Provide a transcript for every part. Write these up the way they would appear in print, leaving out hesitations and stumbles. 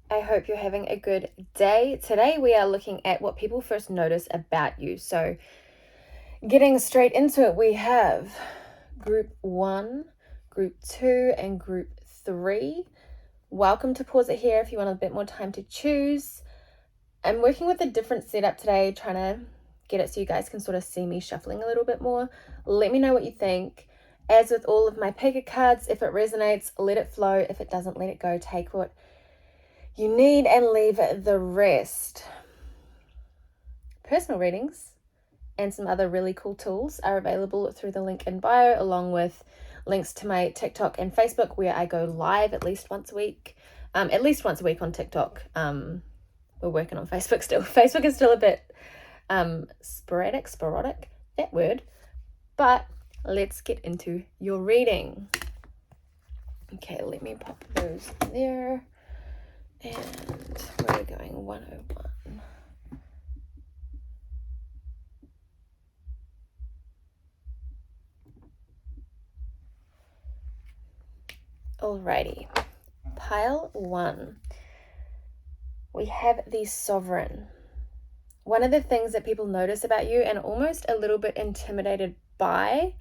I hope you're having a good day. Today we are looking at what people first notice about you. So, getting straight into it, we have group 1, group 2, and group 3. Welcome to pause it here if you want a bit more time to choose. I'm working with a different setup today, trying to get it so you guys can sort of see me shuffling a little bit more. Let me know what you think. As with all of my picker cards, if it resonates, let it flow. If it doesn't, let it go. Take what you need and leave the rest. Personal readings and some other really cool tools are available through the link in bio, along with links to my TikTok and Facebook, where I go live at least once a week. At least once a week on TikTok. We're working on Facebook still. Facebook is still a bit sporadic, that word. But let's get into your reading. Okay, let me pop those there. And we're going 101. Alrighty. Pile 1. We have the Sovereign. One of the things that people notice about you and almost a little bit intimidated by,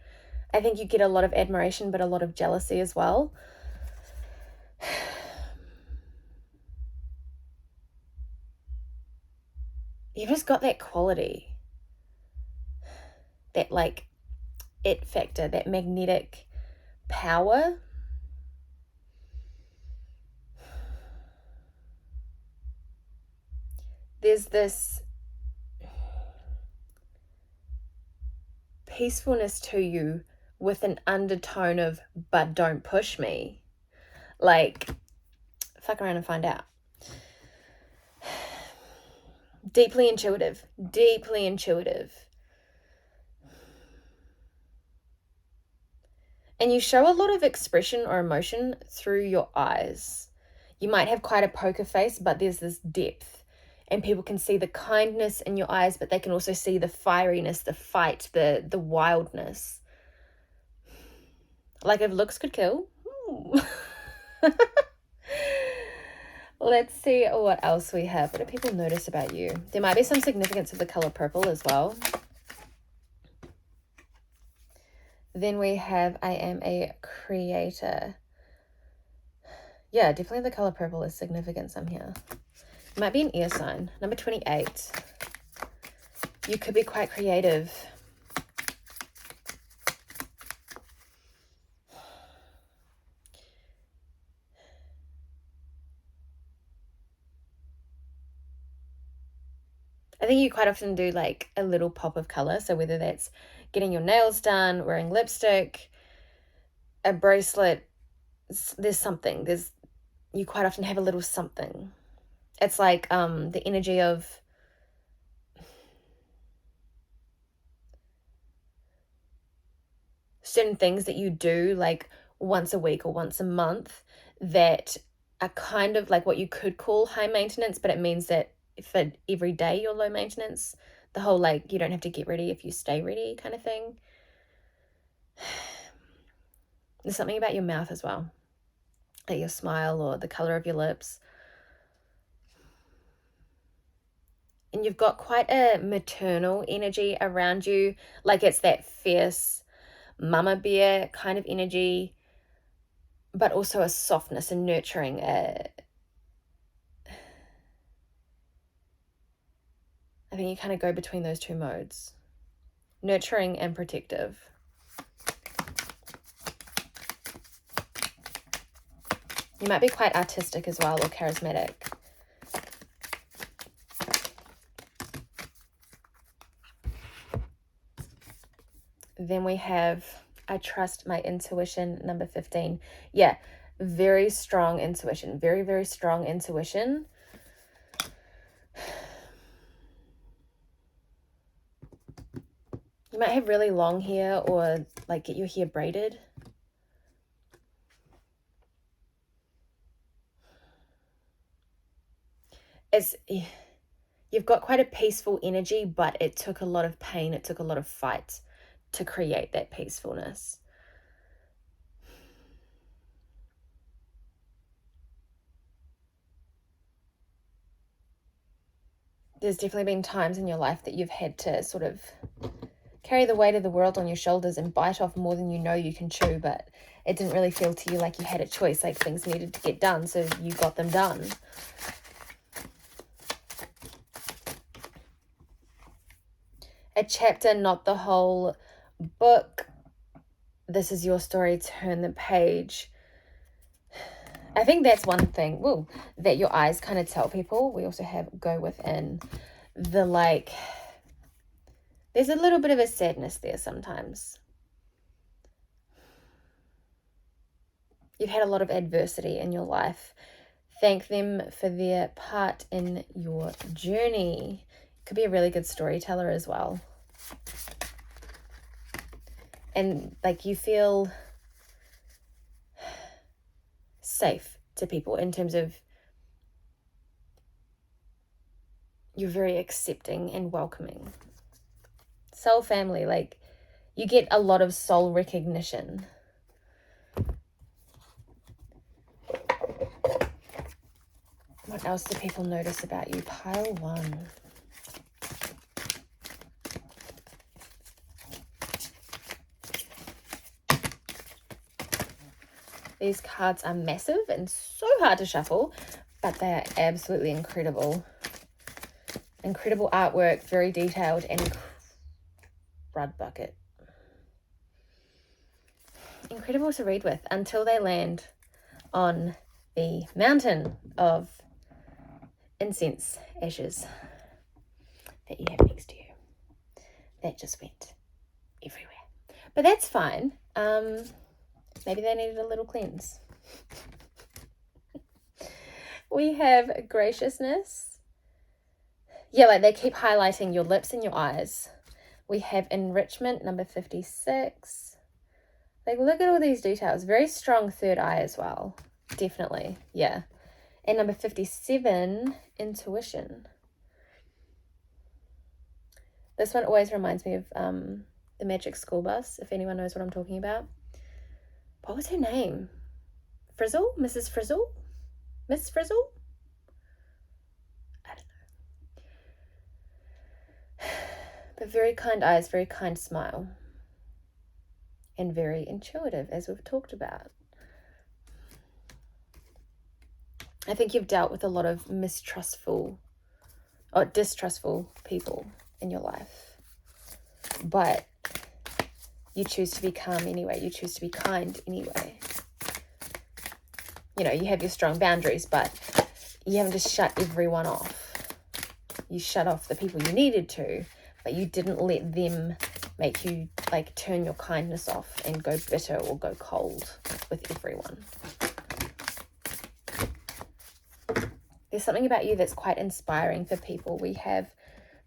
I think you get a lot of admiration, but a lot of jealousy as well. You've just got that quality, that like it factor, that magnetic power. There's this peacefulness to you with an undertone of, but don't push me. Like, fuck around and find out. Deeply intuitive. And you show a lot of expression or emotion through your eyes. You might have quite a poker face, but there's this depth. And people can see the kindness in your eyes, but they can also see the fieriness, the fight, the wildness. Like if looks could kill. Let's see what else we have. What do people notice about you? There might be some significance of the color purple as well. Then we have, I am a creator. Yeah, definitely the color purple is significant some here. It might be an air sign. Number 28. You could be quite creative. I think you quite often do like a little pop of color. So whether that's getting your nails done, wearing lipstick, a bracelet, there's something. You quite often have a little something. It's like the energy of certain things that you do like once a week or once a month that are kind of like what you could call high maintenance, but it means that for every day you're low maintenance. The whole like you don't have to get ready if you stay ready kind of thing. There's something about your mouth as well, like your smile or the color of your lips. And you've got quite a maternal energy around you, like it's that fierce mama bear kind of energy, but also a softness and nurturing. I think you kind of go between those two modes, nurturing and protective. You might be quite artistic as well, or charismatic. Then we have, I trust my intuition, number 15. Yeah, very strong intuition. Very, very strong intuition. You might have really long hair or like get your hair braided. You've got quite a peaceful energy, but it took a lot of pain, it took a lot of fight to create that peacefulness. there's definitely been times in your life that you've had to sort of carry the weight of the world on your shoulders and bite off more than you know you can chew, but it didn't really feel to you like you had a choice, like things needed to get done, so you got them done. A chapter, not the whole book. This is your story. Turn the page. I think that's one thing, that your eyes kind of tell people. We also have go within. There's a little bit of a sadness there sometimes. You've had a lot of adversity in your life. Thank them for their part in your journey. Could be a really good storyteller as well. And like you feel safe to people in terms of you're very accepting and welcoming. Soul family, like you get a lot of soul recognition. What else do people notice about you? Pile 1. These cards are massive and so hard to shuffle, but they are absolutely incredible. Incredible artwork, very detailed, and crud bucket. Incredible to read with until they land on the mountain of incense ashes that you have next to you. That just went everywhere. But that's fine. Maybe they needed a little cleanse. We have graciousness. Yeah, like they keep highlighting your lips and your eyes. We have enrichment, number 56. Like, look at all these details. Very strong third eye as well. Definitely, yeah. And number 57, intuition. This one always reminds me of the Magic School Bus, if anyone knows what I'm talking about. What was her name? Frizzle? Mrs. Frizzle? Miss Frizzle? I don't know. But very kind eyes, very kind smile. And very intuitive, as we've talked about. I think you've dealt with a lot of distrustful people in your life. But you choose to be calm anyway. You choose to be kind anyway. You know, you have your strong boundaries, but you haven't just shut everyone off. You shut off the people you needed to, but you didn't let them make you, like, turn your kindness off and go bitter or go cold with everyone. There's something about you that's quite inspiring for people. We have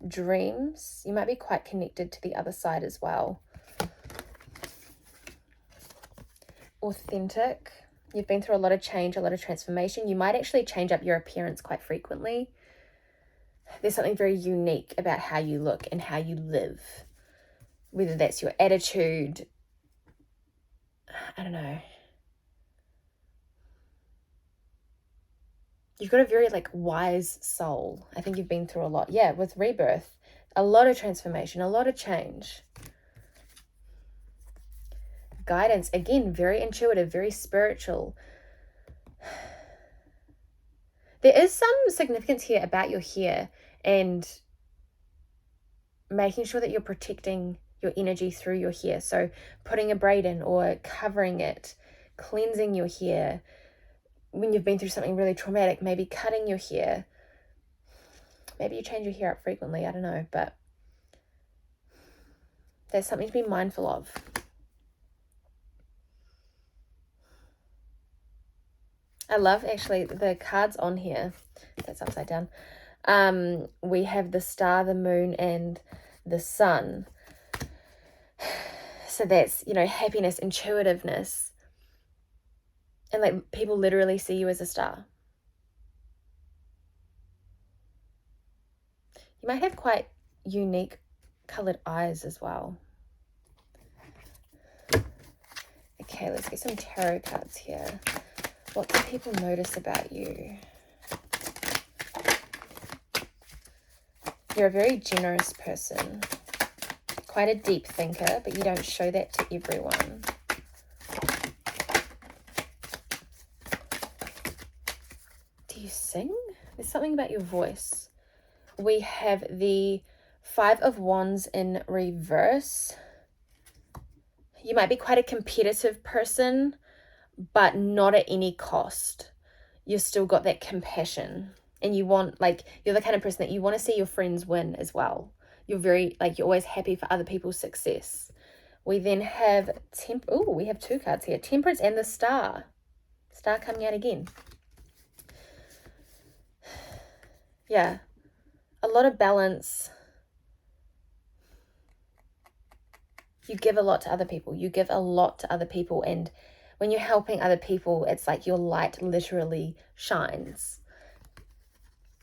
dreams. You might be quite connected to the other side as well. Authentic. You've been through a lot of change, a lot of transformation. You might actually change up your appearance quite frequently. There's something very unique about how you look and how you live. Whether that's your attitude, I don't know. You've got a very, like, wise soul. I think you've been through a lot. Yeah, with rebirth. A lot of transformation, a lot of change. Guidance, again, very intuitive, very spiritual. There is some significance here about your hair and making sure that you're protecting your energy through your hair. So putting a braid in or covering it, cleansing your hair. When you've been through something really traumatic, maybe cutting your hair. Maybe you change your hair up frequently, I don't know, but there's something to be mindful of. I love, actually, the cards on here. That's upside down. We have the star, the moon, and the sun. So that's, you know, happiness, intuitiveness. And, like, people literally see you as a star. You might have quite unique colored eyes as well. Okay, let's get some tarot cards here. What do people notice about you? You're a very generous person. Quite a deep thinker, but you don't show that to everyone. Do you sing? There's something about your voice. We have the 5 of Wands in reverse. You might be quite a competitive person, but not at any cost. You've still got that compassion, and you want, like, you're the kind of person that you want to see your friends win as well. You're very, like, you're always happy for other people's success. We then have we have 2 cards here, Temperance and the Star. Star coming out again. Yeah, a lot of balance. You give a lot to other people. You give a lot to other people, and when you're helping other people, it's like your light literally shines.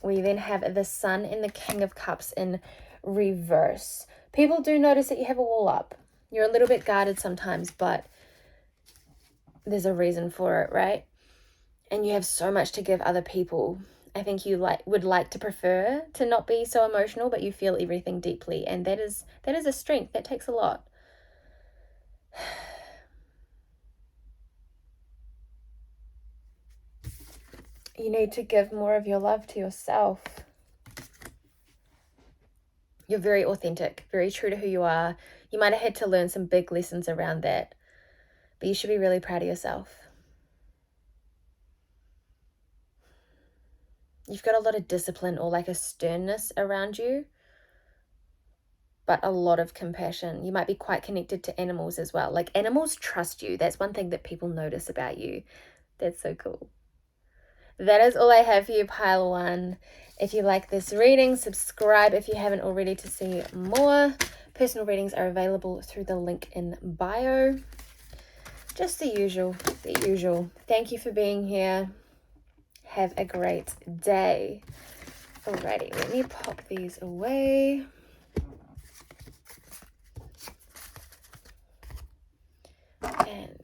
We then have the Sun and the King of Cups in reverse. People do notice that you have a wall up. You're a little bit guarded sometimes, but there's a reason for it, right? And you have so much to give other people. I think you would like to prefer to not be so emotional, but you feel everything deeply, and that is a strength. That takes a lot. You need to give more of your love to yourself. You're very authentic, very true to who you are. You might have had to learn some big lessons around that, but you should be really proud of yourself. You've got a lot of discipline, or like a sternness around you, but a lot of compassion. You might be quite connected to animals as well. Like, animals trust you. That's one thing that people notice about you. That's so cool. That is all I have for you, pile 1. If you like this reading, subscribe if you haven't already to see more. Personal readings are available through the link in bio. Just the usual, Thank you for being here. Have a great day. Alrighty, let me pop these away. And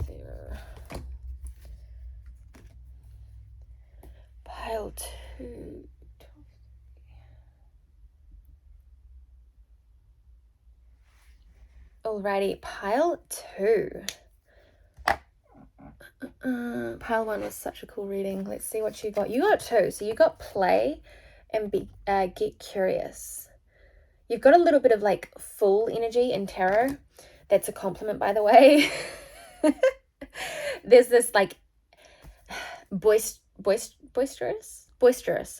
there. Pile 2. Alrighty, pile 2. Pile 1 was such a cool reading. Let's see what you got. You got 2. So you got play and get curious. You've got a little bit of like Fool energy in tarot. That's a compliment, by the way. There's this like boisterous,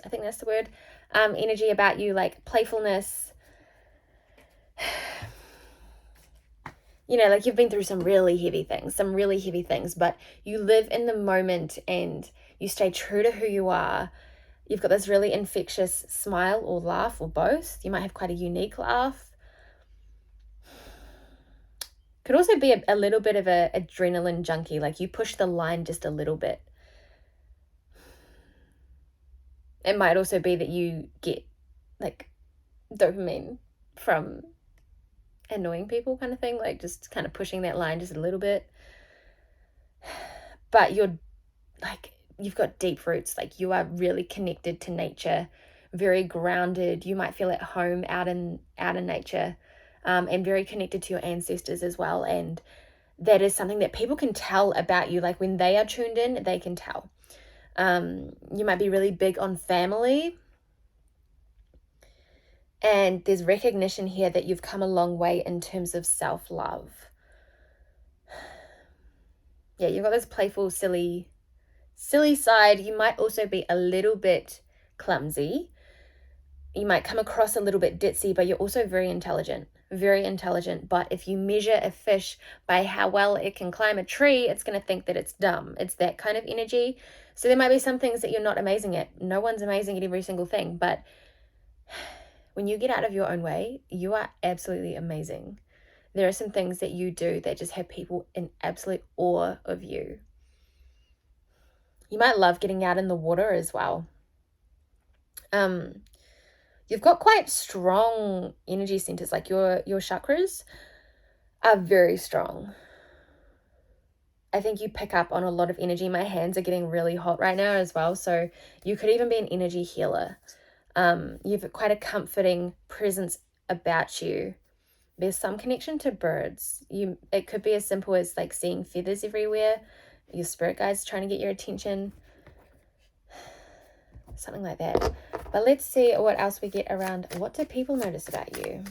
I think that's the word, energy about you, like playfulness. You know, like you've been through some really heavy things, but you live in the moment and you stay true to who you are. You've got this really infectious smile or laugh, or both. You might have quite a unique laugh. Could also be a little bit of a adrenaline junkie, like you push the line just a little bit. It might also be that you get like dopamine from annoying people, kind of thing, like just kind of pushing that line just a little bit. But you're like, you've got deep roots, like you are really connected to nature, very grounded. You might feel at home out in nature, and very connected to your ancestors as well. And that is something that people can tell about you. Like when they are tuned in, they can tell. You might be really big on family. And there's recognition here that you've come a long way in terms of self-love. Yeah, you've got this playful, silly side. You might also be a little bit clumsy. You might come across a little bit ditzy, but you're also very intelligent. But if you measure a fish by how well it can climb a tree, it's going to think that it's dumb. It's that kind of energy. So there might be some things that you're not amazing at. No one's amazing at every single thing, but when you get out of your own way, you are absolutely amazing. There are some things that you do that just have people in absolute awe of you. You might love getting out in the water as well. You've got quite strong energy centers, like your chakras are very strong. I think you pick up on a lot of energy. My hands are getting really hot right now as well, so you could even be an energy healer. You've quite a comforting presence about you. There's some connection to birds. It could be as simple as like seeing feathers everywhere. Your spirit guides trying to get your attention. Something like that. But let's see what else we get around. What do people notice about you?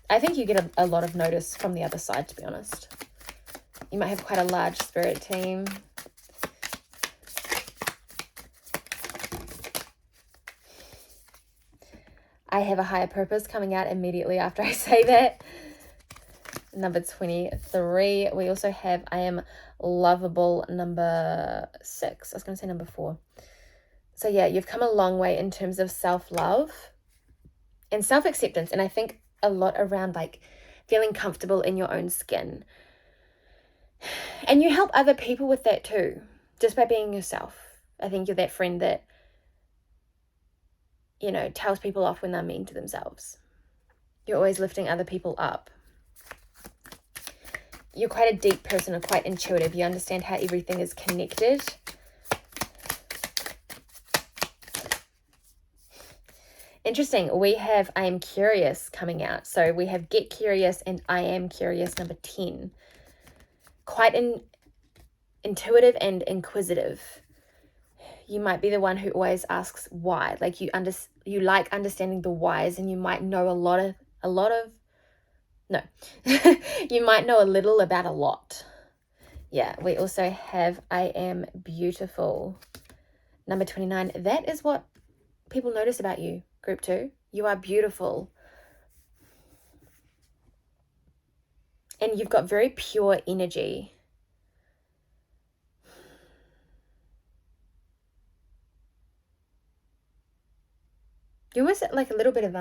I think you get a lot of notice from the other side, to be honest. You might have quite a large spirit team. I have a higher purpose coming out immediately after I say that. Number 23. We also have I am lovable, number 6. I was going to say number 4. So yeah, you've come a long way in terms of self-love and self-acceptance. And I think a lot around like feeling comfortable in your own skin. And you help other people with that too, just by being yourself. I think you're that friend that, you know, tells people off when they're mean to themselves. You're always lifting other people up. You're quite a deep person and quite intuitive. You understand how everything is connected. Interesting. We have I am curious coming out. So we have get curious and I am curious, number 10. Quite intuitive and inquisitive. You might be the one who always asks why. Like you like understanding the whys, and you might know you might know a little about a lot. Yeah, we also have I am beautiful. Number 29. That is what people notice about you, group 2. You are beautiful. And you've got very pure energy. You almost like a little bit of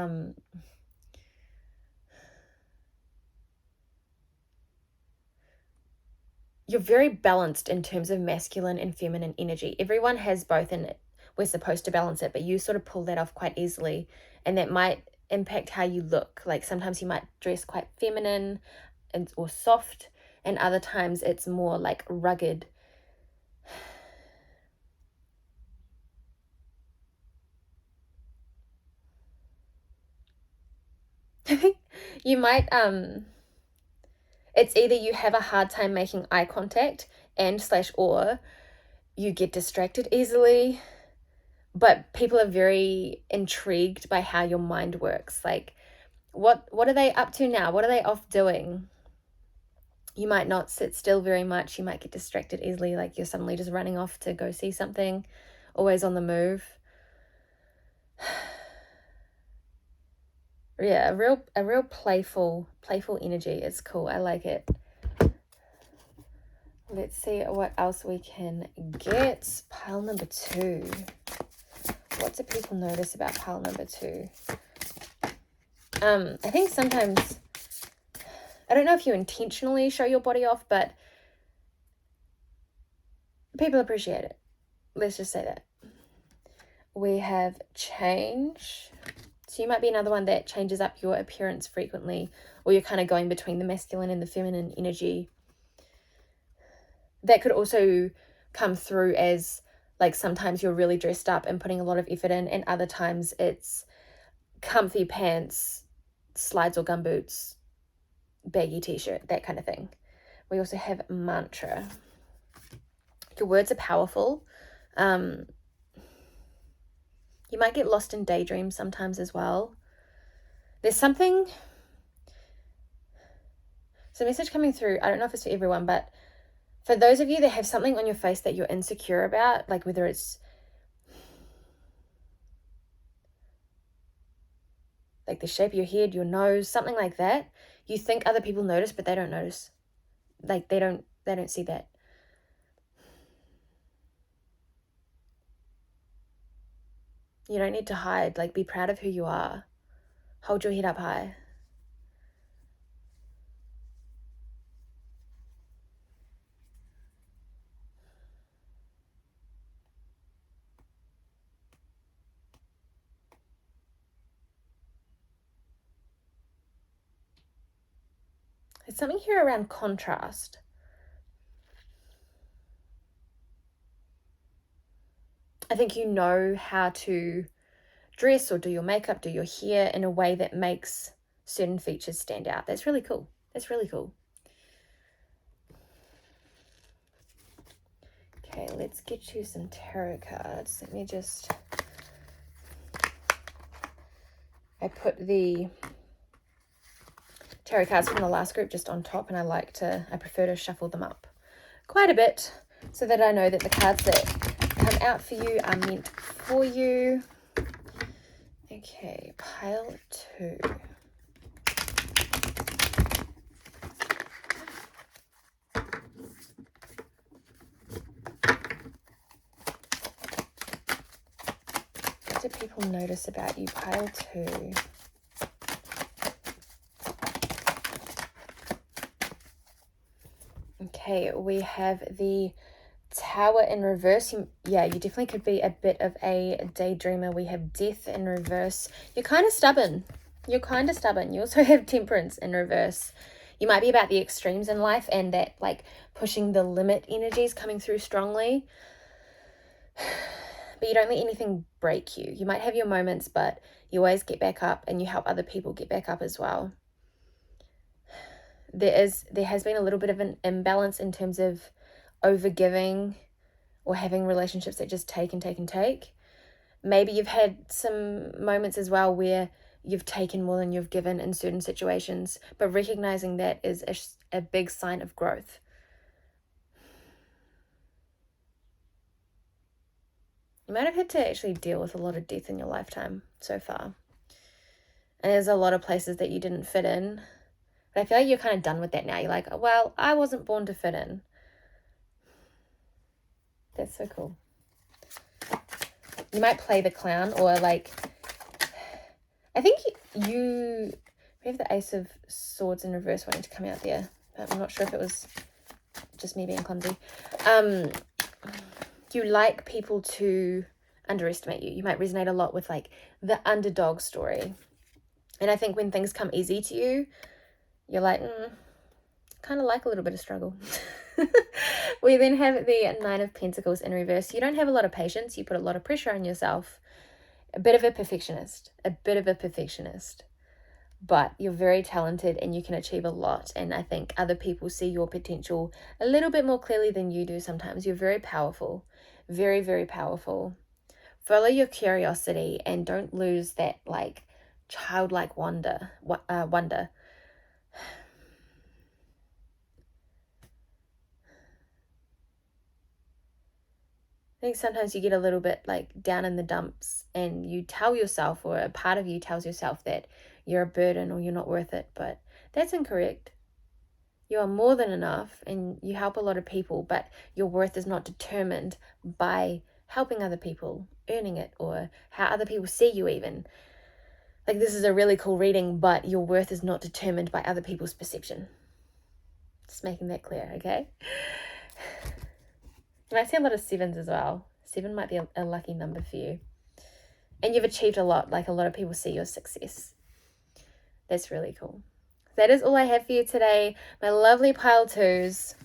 you're very balanced in terms of masculine and feminine energy. Everyone has both, and we're supposed to balance it, but you sort of pull that off quite easily, and that might impact how you look. Like sometimes you might dress quite feminine or soft, and other times it's more like rugged. I think you might it's either you have a hard time making eye contact or you get distracted easily, but people are very intrigued by how your mind works. Like what are they up to now? What are they off doing? You might not sit still very much. You might get distracted easily, like you're suddenly just running off to go see something, always on the move. Yeah, a real playful energy. It's cool. I like it. Let's see what else we can get. Pile number 2. What do people notice about pile number 2? I think sometimes, I don't know if you intentionally show your body off, but people appreciate it. Let's just say that. We have change. So you might be another one that changes up your appearance frequently, or you're kind of going between the masculine and the feminine energy. That could also come through as like sometimes you're really dressed up and putting a lot of effort in, and other times it's comfy pants, slides or gumboots, baggy t-shirt, that kind of thing. We also have mantra. Your words are powerful. You might get lost in daydreams sometimes as well. There's something, so message coming through, I don't know if it's for everyone, but for those of you that have something on your face that you're insecure about, like whether it's like the shape of your head, your nose, something like that, you think other people notice, but they don't notice. Like they don't see that. You don't need to hide. Like be proud of who you are. Hold your head up high. There's something here around contrast. I think you know how to dress or do your makeup, do your hair in a way that makes certain features stand out. That's really cool. That's really cool. Okay, let's get you some tarot cards. Let me just... I put the tarot cards from the last group just on top, and I prefer to shuffle them up quite a bit so that I know that the cards that come out for you are meant for you. Okay, pile 2. What do people notice about you, pile 2? Okay, we have the Tower in reverse. You definitely could be a bit of a daydreamer. We have Death in reverse. You're kind of stubborn. You also have Temperance in reverse. You might be about the extremes in life, and that like pushing the limit energies coming through strongly. But you don't let anything break you. You might have your moments, but you always get back up, and you help other people get back up as well. There has been a little bit of an imbalance in terms of overgiving or having relationships that just take and take and take. Maybe you've had some moments as well where you've taken more than you've given in certain situations, but recognizing that is a big sign of growth. You might have had to actually deal with a lot of death in your lifetime so far. And there's a lot of places that you didn't fit in. But I feel like you're kind of done with that now. You're like, well, I wasn't born to fit in. That's so cool. You might play the clown, or like, I think we have the Ace of Swords in reverse wanting to come out there. I'm not sure if it was just me being clumsy. You like people to underestimate you. You might resonate a lot with like the underdog story. And I think when things come easy to you, you're like, kind of like a little bit of struggle. We then have the Nine of Pentacles in reverse. You don't have a lot of patience. You put a lot of pressure on yourself. A bit of a perfectionist. But you're very talented and you can achieve a lot. And I think other people see your potential a little bit more clearly than you do sometimes. You're very powerful. Very, very powerful. Follow your curiosity and don't lose that like childlike wonder. I think sometimes you get a little bit like down in the dumps and you tell yourself, or a part of you tells yourself that you're a burden or you're not worth it, but that's incorrect. You are more than enough and you help a lot of people, but your worth is not determined by helping other people, earning it, or how other people see you even. Like, this is a really cool reading, but your worth is not determined by other people's perception. Just making that clear, okay? And I see a lot of 7s as well. 7 might be a lucky number for you. And you've achieved a lot. Like, a lot of people see your success. That's really cool. That is all I have for you today, my lovely pile 2s.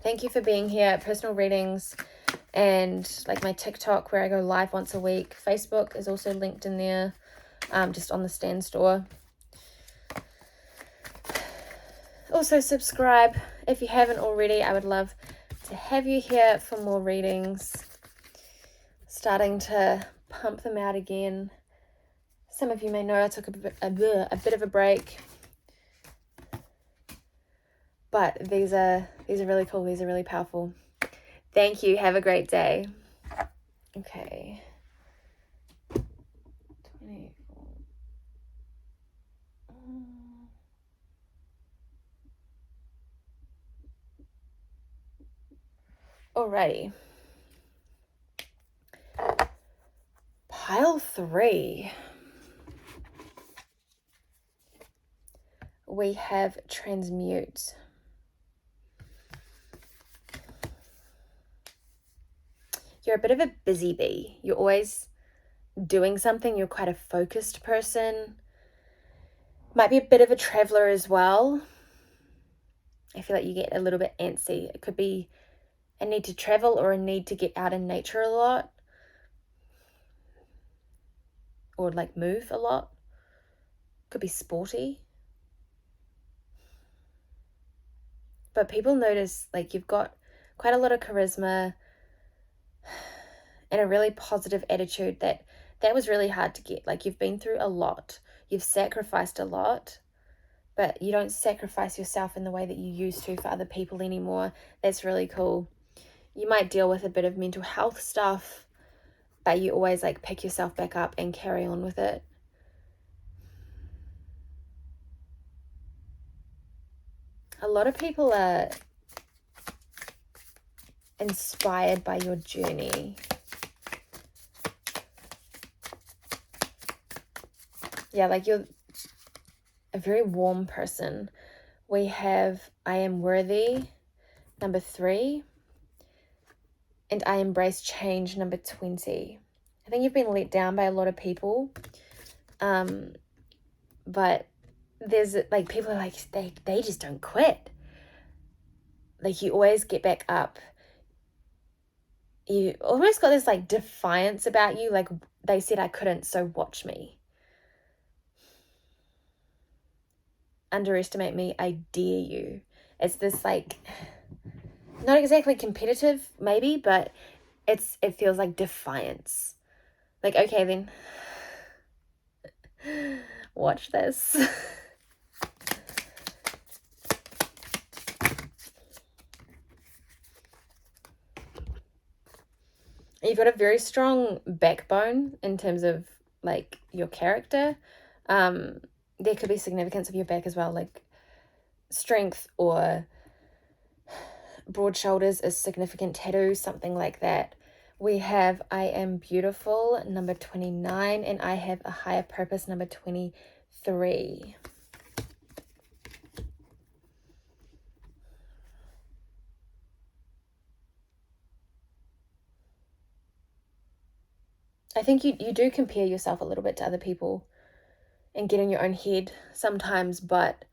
Thank you for being here at Personal Readings and like my TikTok where I go live once a week. Facebook is also linked in there, just on the Stan Store. Also subscribe if you haven't already. I would love to have you here for more readings. Starting to pump them out again. Some of you may know I took a bit of a break, but these are really cool. These are really powerful. Thank you. Have a great day. Okay. 24. Alrighty. Pile 3. We have transmute. You're a bit of a busy bee. You're always doing something. You're quite a focused person. Might be a bit of a traveler as well. I feel like you get a little bit antsy. It could be a need to travel or a need to get out in nature a lot. or like move a lot. Could be sporty. But people notice like you've got quite a lot of charisma and a really positive attitude that was really hard to get. Like you've been through a lot. You've sacrificed a lot, but you don't sacrifice yourself in the way that you used to for other people anymore. That's really cool. You might deal with a bit of mental health stuff, but you always like pick yourself back up and carry on with it. A lot of people are inspired by your journey. Yeah, like you're a very warm person. We have I am worthy, number 3. And I embrace change, number 20. I think you've been let down by a lot of people. But there's like people are like they just don't quit. Like you always get back up. You almost got this like defiance about you, like they said I couldn't, so watch me. Underestimate me, I dare you. It's this like not exactly competitive maybe, but it feels like defiance. Like, okay then, watch this. You've got a very strong backbone in terms of like your character. There could be significance of your back as well, like strength or broad shoulders, a significant tattoo, something like that. We have I am beautiful, number 29, and I have a higher purpose, number 23. I think you do compare yourself a little bit to other people and get in your own head sometimes, but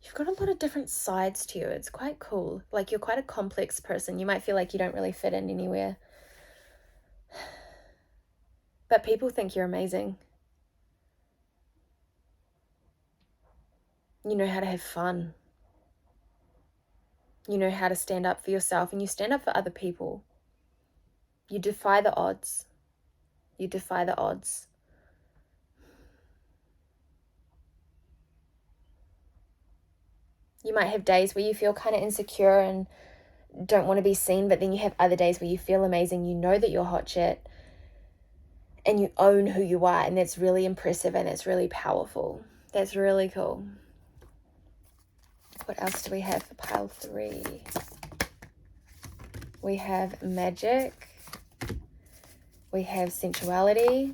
you've got a lot of different sides to you. It's quite cool. Like you're quite a complex person. You might feel like you don't really fit in anywhere. But people think you're amazing. You know how to have fun. You know how to stand up for yourself, and you stand up for other people. You defy the odds. You defy the odds. You might have days where you feel kind of insecure and don't want to be seen, but then you have other days where you feel amazing. You know that you're hot shit and you own who you are, and that's really impressive and it's really powerful. That's really cool. What else do we have for pile 3? We have magic. We have sensuality.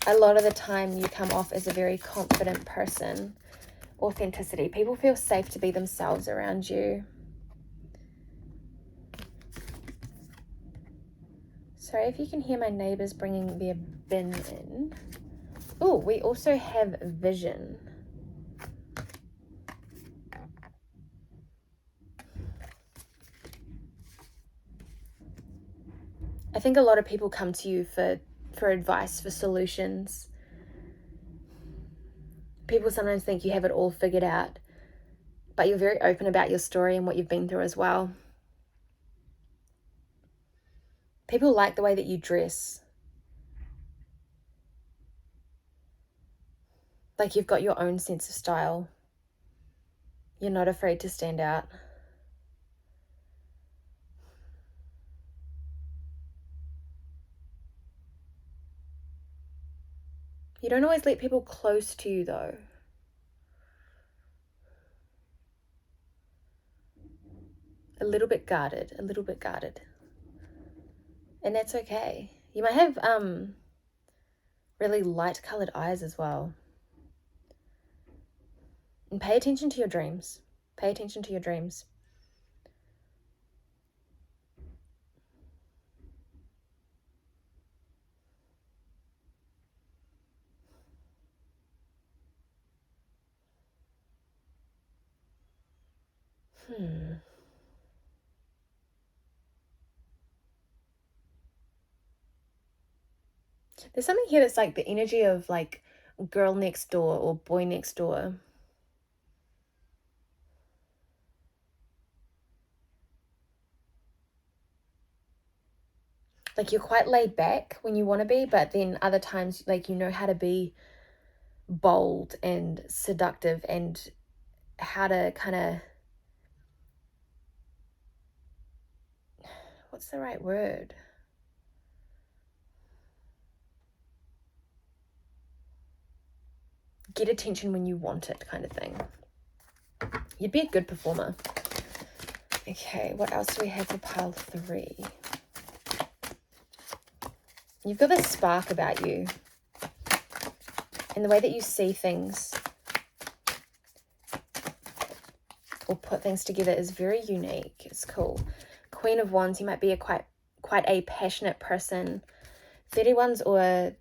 A lot of the time you come off as a very confident person. Authenticity. People feel safe to be themselves around you. Sorry if you can hear my neighbors bringing their bin in. Oh, we also have vision. I think a lot of people come to you for advice, for solutions. People sometimes think you have it all figured out, but you're very open about your story and what you've been through as well. People like the way that you dress. Like you've got your own sense of style. You're not afraid to stand out. You don't always let people close to you though. A little bit guarded. And that's okay. You might have really light colored eyes as well. And pay attention to your dreams. Pay attention to your dreams. There's something here that's like the energy of like girl next door or boy next door. Like you're quite laid back when you want to be, but then other times like you know how to be bold and seductive and how to kind of, what's the right word? Get attention when you want it, kind of thing. You'd be a good performer. Okay, what else do we have for pile 3? You've got this spark about you. And the way that you see things or put things together is very unique. It's cool. Queen of Wands, you might be quite a passionate person. 31s or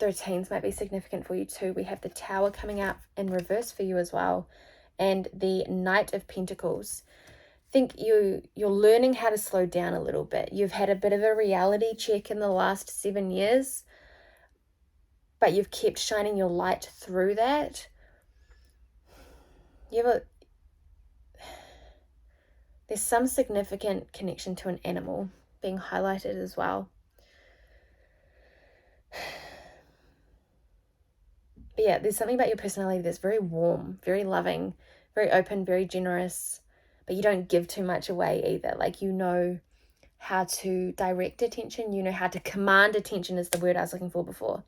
13s might be significant for you too. We have the Tower coming out in reverse for you as well. And the Knight of Pentacles. I think you're learning how to slow down a little bit. You've had a bit of a reality check in the last 7 years, but you've kept shining your light through that. There's some significant connection to an animal being highlighted as well. But yeah, there's something about your personality that's very warm, very loving, very open, very generous, but you don't give too much away either. Like, you know how to direct attention. You know how to command attention is the word I was looking for before.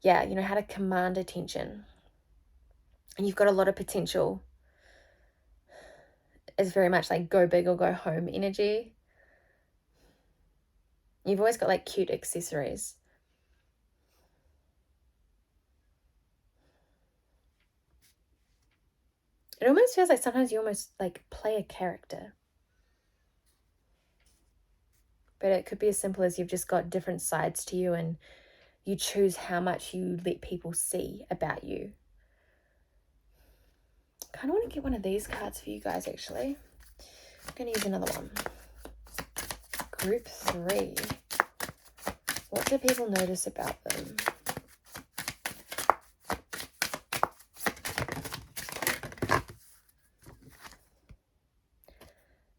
Yeah, you know how to command attention. And you've got a lot of potential. It's very much like go big or go home energy. You've always got like cute accessories. It almost feels like sometimes you almost like play a character. But it could be as simple as you've just got different sides to you and you choose how much you let people see about you. I kind of want to get one of these cards for you guys, actually. I'm going to use another one. Group 3. What do people notice about them?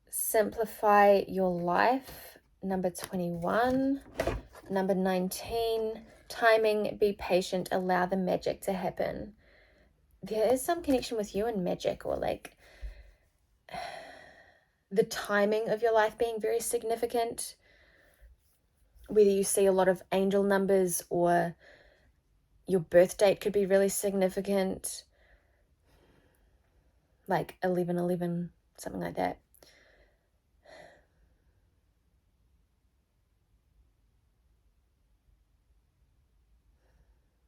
Simplify your life, number 21. Number 19, timing, be patient, allow the magic to happen. There is some connection with you and magic, or like the timing of your life being very significant. Whether you see a lot of angel numbers or your birth date could be really significant. Like 11/11, something like that.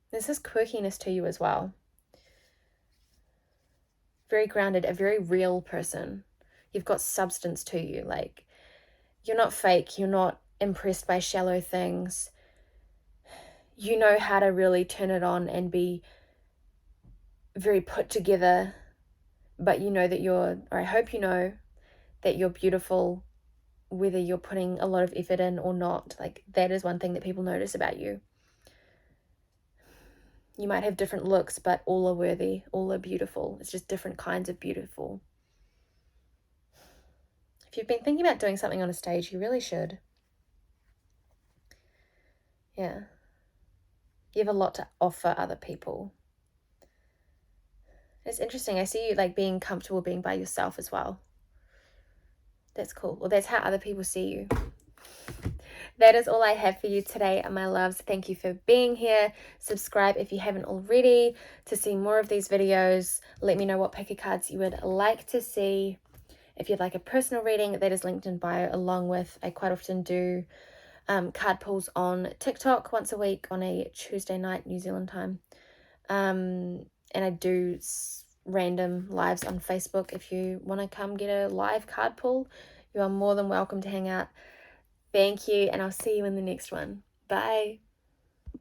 There's this quirkiness to you as well. Very grounded, a very real person. You've got substance to you. Like, you're not fake. You're not impressed by shallow things. You know how to really turn it on and be very put together. But you know that or I hope you know that you're beautiful, whether you're putting a lot of effort in or not. Like, that is one thing that people notice about you. You might have different looks, but all are worthy, all are beautiful. It's just different kinds of beautiful. If you've been thinking about doing something on a stage, you really should. Yeah. You have a lot to offer other people. It's interesting. I see you like being comfortable being by yourself as well. That's cool. Well, that's how other people see you. That is all I have for you today, my loves. Thank you for being here. Subscribe if you haven't already to see more of these videos. Let me know what pick a cards you would like to see. If you'd like a personal reading, that is linked in bio, along with, I quite often do card pulls on TikTok once a week on a Tuesday night, New Zealand time. And I do random lives on Facebook. If you want to come get a live card pull, you are more than welcome to hang out. Thank you, and I'll see you in the next one. Bye.